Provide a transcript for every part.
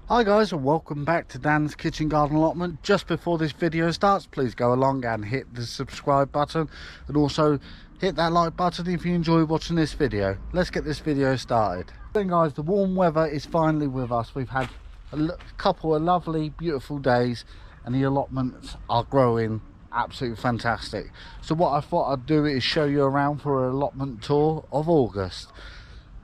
Hi guys, and welcome back to Dan's Kitchen Garden Allotment. Just before this video starts, please go along and hit the subscribe button, and also hit that like button if you enjoy watching this video. Let's get this video started. Then guys, the warm weather is finally with us. We've had a couple of lovely beautiful days and the allotments are growing absolutely fantastic. So what I thought I'd do is show you around for an allotment tour of August.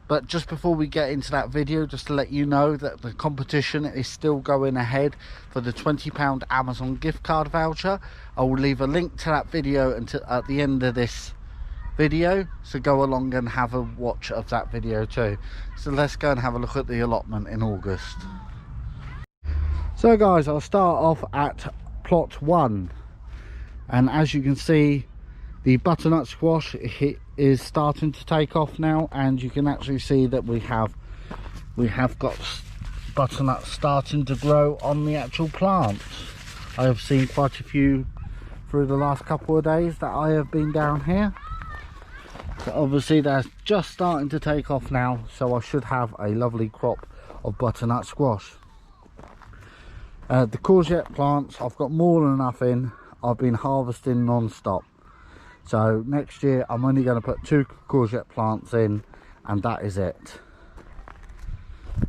But just before we get into that video, just to let you know that the competition is still going ahead for the £20 Amazon gift card voucher. I will leave a link to that video until at the end of this video, so go along and have a watch of that video too. So let's go and have a look at the allotment in August. So guys, I'll start off at plot 1, and as you can see, the butternut squash is starting to take off now, and you can actually see that we have got butternuts starting to grow on the actual plants. I have seen quite a few through the last couple of days that I have been down here. So obviously they're just starting to take off now, so I should have a lovely crop of butternut squash. The courgette plants, I've got more than enough in. I've been harvesting non-stop. So next year I'm only going to put 2 courgette plants in, and that is it.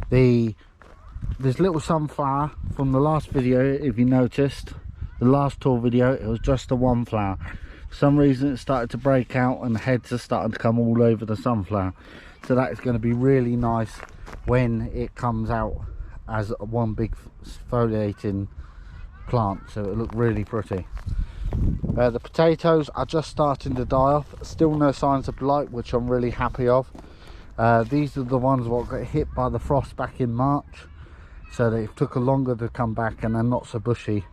This little sunflower from the last video, if you noticed, the last tour video, it was just the one flower. For some reason it started to break out and the heads are starting to come all over the sunflower. So that is going to be really nice when it comes out as one big foliating plant, so it'll look really pretty. The potatoes are just starting to die off, still no signs of blight, which I'm really happy of. These are the ones that got hit by the frost back in March, so they took longer to come back and they're not so bushy,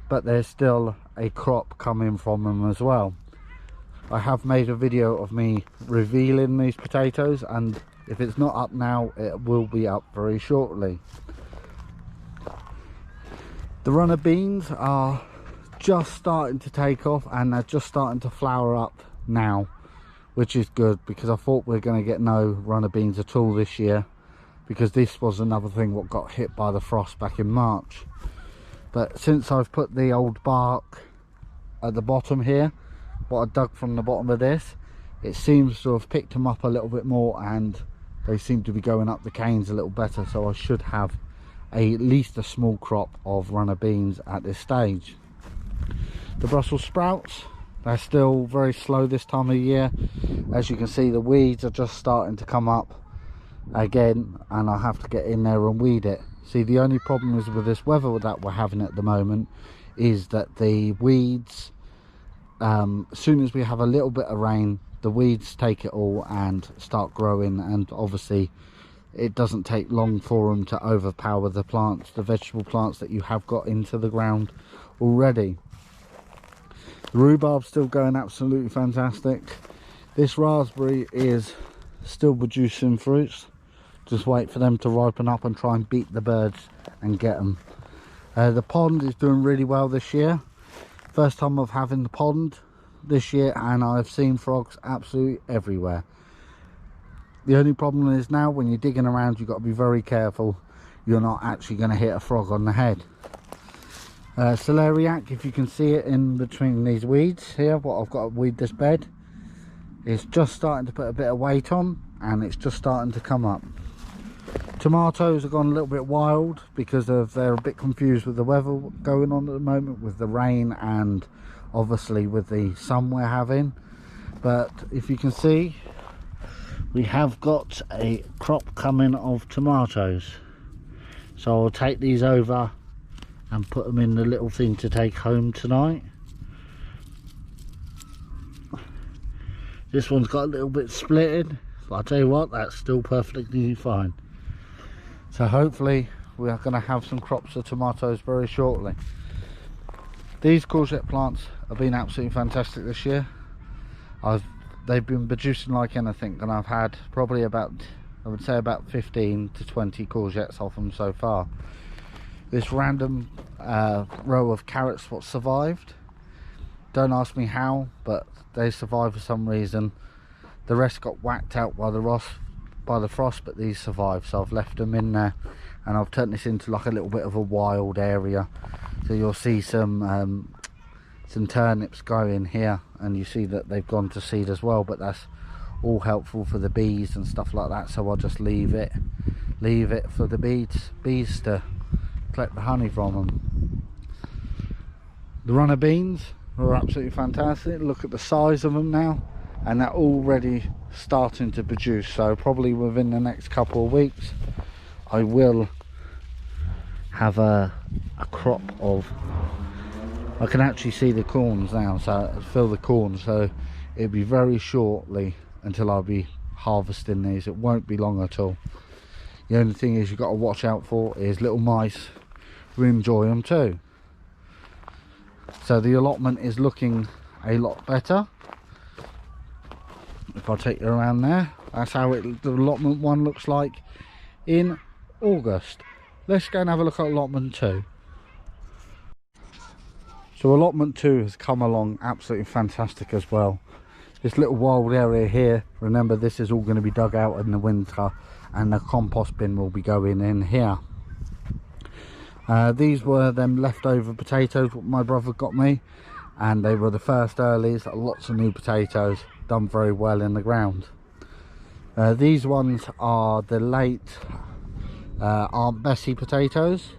but there's still a crop coming from them as well. I have made a video of me revealing these potatoes, and if it's not up now, it will be up very shortly. The runner beans are just starting to take off, and they're just starting to flower up now, which is good, because I thought we were going to get no runner beans at all this year, because this was another thing what got hit by the frost back in March. But since I've put the old bark at the bottom here, what I dug from the bottom of this, it seems to have picked them up a little bit more, and they seem to be going up the canes a little better, so I should have at least a small crop of runner beans at this stage. The Brussels sprouts, they're still very slow this time of year. As you can see, the weeds are just starting to come up again, and I have to get in there and weed it. See, the only problem is with this weather that we're having at the moment is that the weeds, as soon as we have a little bit of rain, the weeds take it all and start growing, and obviously it doesn't take long for them to overpower the plants, the vegetable plants that you have got into the ground already. The rhubarb's still going absolutely fantastic. This raspberry is still producing fruits. Just wait for them to ripen up and try and beat the birds and get them. The pond is doing really well this year. First time of having the pond this year, and I've seen frogs absolutely everywhere. The only problem is now when you're digging around, you've got to be very careful you're not actually going to hit a frog on the head. Celeriac, if you can see it in between these weeds here, what I've got to weed this bed, it's just starting to put a bit of weight on, and it's just starting to come up. Tomatoes have gone a little bit wild because they're a bit confused with the weather going on at the moment, with the rain and obviously with the sun we're having. But if you can see, we have got a crop coming of tomatoes, so I'll take these over and put them in the little thing to take home tonight. This one's got a little bit splitted, but I'll tell you what, that's still perfectly fine. So hopefully we are going to have some crops of tomatoes very shortly. These courgette plants have been absolutely fantastic this year. They've been producing like anything, and I've had probably about, I would say about 15 to 20 courgettes off them so far. This random row of carrots what survived, don't ask me how, but they survived for some reason. The rest got whacked out by the frost, but these survived, so I've left them in there and I've turned this into like a little bit of a wild area. So you'll see some turnips growing here, and you see that they've gone to seed as well, but that's all helpful for the bees and stuff like that. So I'll just leave it for the bees to collect the honey from them. The runner beans are absolutely fantastic. Look at the size of them now, and they're already starting to produce. So probably within the next couple of weeks I will have a crop of, I can actually see the corns now, so I feel the corn, so it'll be very shortly until I'll be harvesting these. It won't be long at all. The only thing is you've got to watch out for is little mice who enjoy them too. So the allotment is looking a lot better. If I take you around there, that's how the allotment 1 looks like in August. Let's go and have a look at allotment 2. So allotment 2 has come along absolutely fantastic as well. This little wild area here, remember this is all going to be dug out in the winter, and the compost bin will be going in here. These were them leftover potatoes what my brother got me, and they were the first earlies. Lots of new potatoes, done very well in the ground. These ones are the late Aunt Bessie potatoes,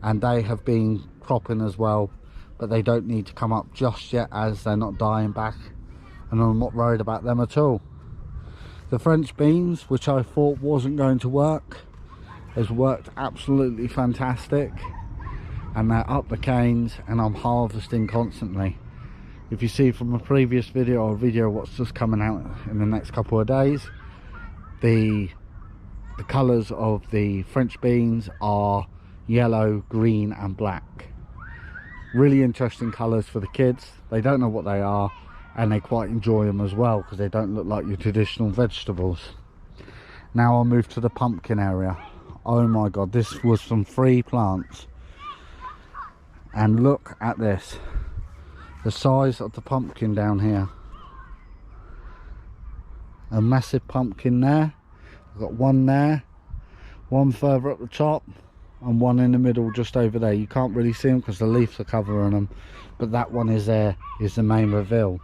and they have been cropping as well, but they don't need to come up just yet as they're not dying back, and I'm not worried about them at all. The French beans, which I thought wasn't going to work, has worked absolutely fantastic, and they're up the canes, and I'm harvesting constantly. If you see from a previous video or video what's just coming out in the next couple of days, the colours of the French beans are yellow, green and black. Really interesting colours for the kids. They don't know what they are, and they quite enjoy them as well because they don't look like your traditional vegetables. Now I'll move to the pumpkin area. Oh my god, this was some free plants, and look at this, the size of the pumpkin down here. A massive pumpkin there. I've got one there, one further up the top, and one in the middle just over there. You can't really see them because the leaves are covering them, but that one is there, is the main reveal.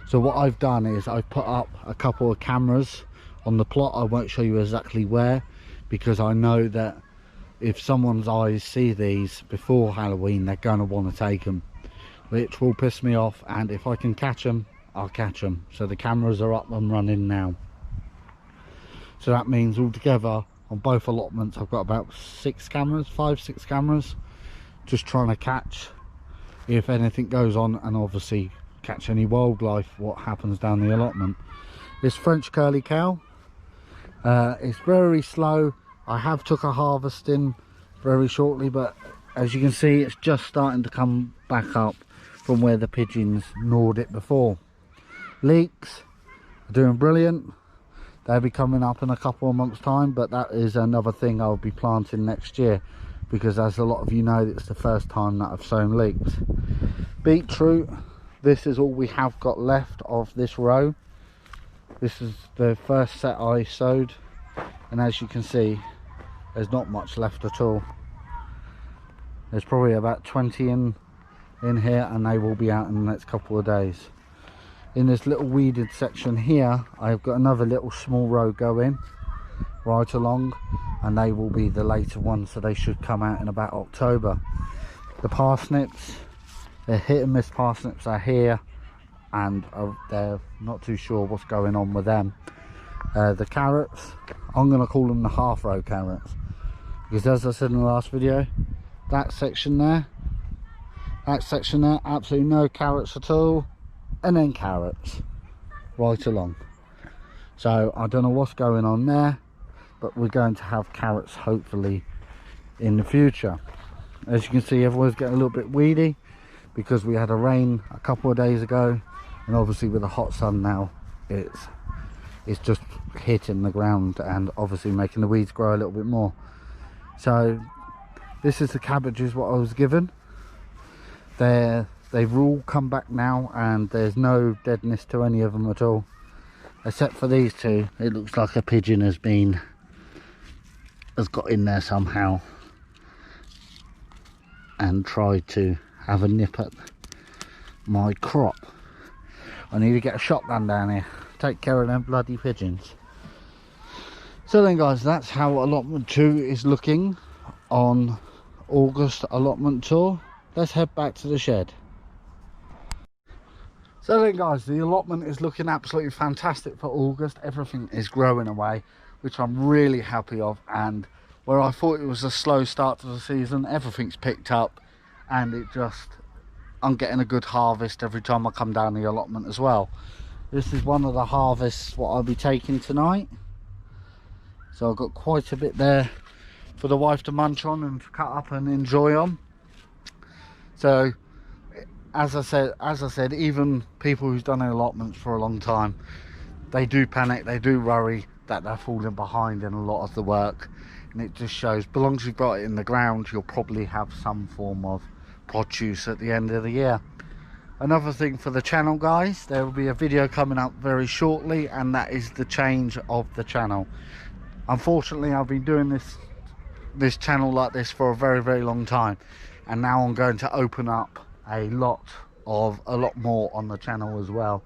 So what I've done is I've put up a couple of cameras on the plot. I won't show you exactly where, because I know that if someone's eyes see these before Halloween, they're going to want to take them, which will piss me off, and if I can catch them, I'll catch them. So the cameras are up and running now. So that means altogether on both allotments I've got about 6 cameras, 5-6 cameras, just trying to catch if anything goes on, and obviously catch any wildlife, what happens down the allotment. This French curly cow, it's very slow. I have took a harvest in very shortly, but as you can see it's just starting to come back up from where the pigeons gnawed it before. Leeks are doing brilliant. They'll be coming up in a couple of months time, but that is another thing I'll be planting next year, because as a lot of you know, it's the first time that I've sown leeks. Beetroot, this is all we have got left of this row. This is the first set I sowed, and as you can see there's not much left at all. There's probably about 20 in here, and they will be out in the next couple of days. In this little weeded section here I've got another little small row going right along, and they will be the later ones, so they should come out in about October. The parsnips, they're hit and miss parsnips, are here, and they're not too sure what's going on with them. The carrots, I'm going to call them the half row carrots, because as I said in the last video, that section there, absolutely no carrots at all, and then carrots right along. So I don't know what's going on there, but we're going to have carrots hopefully in the future. As you can see, everyone's getting a little bit weedy because we had a rain a couple of days ago, and obviously with the hot sun now it's just hitting the ground and obviously making the weeds grow a little bit more. So this is the cabbages what I was given. They've all come back now, and there's no deadness to any of them at all, except for these two. It looks like a pigeon has been has got in there somehow and tried to have a nip at my crop. I need to get a shotgun down here, take care of them bloody pigeons. So then guys, that's how allotment 2 is looking on August allotment tour. Let's head back to the shed. So then guys, the allotment is looking absolutely fantastic for August. Everything is growing away, which I'm really happy of, and where I thought it was a slow start to the season, everything's picked up, and I'm getting a good harvest every time I come down the allotment as well. This is one of the harvests what I'll be taking tonight. So I've got quite a bit there for the wife to munch on and cut up and enjoy on. So as I said, even people who's done allotments for a long time, they do panic, they do worry that they're falling behind in a lot of the work, and it just shows, as long as you've got it in the ground, you'll probably have some form of produce at the end of the year. Another thing for the channel guys, there will be a video coming up very shortly, and that is the change of the channel. Unfortunately, I've been doing this channel like this for a very long time, and now I'm going to open up a lot more on the channel as well.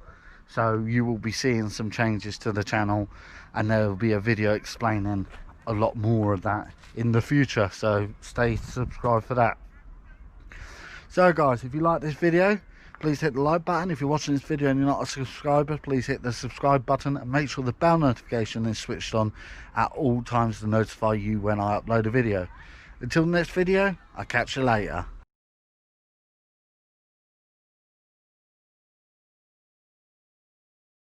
So you will be seeing some changes to the channel, and there will be a video explaining a lot more of that in the future, so stay subscribed for that. So guys, if you like this video, please hit the like button. If you're watching this video and you're not a subscriber, please hit the subscribe button and make sure the bell notification is switched on at all times to notify you when I upload a video. Until the next video, I'll catch you later.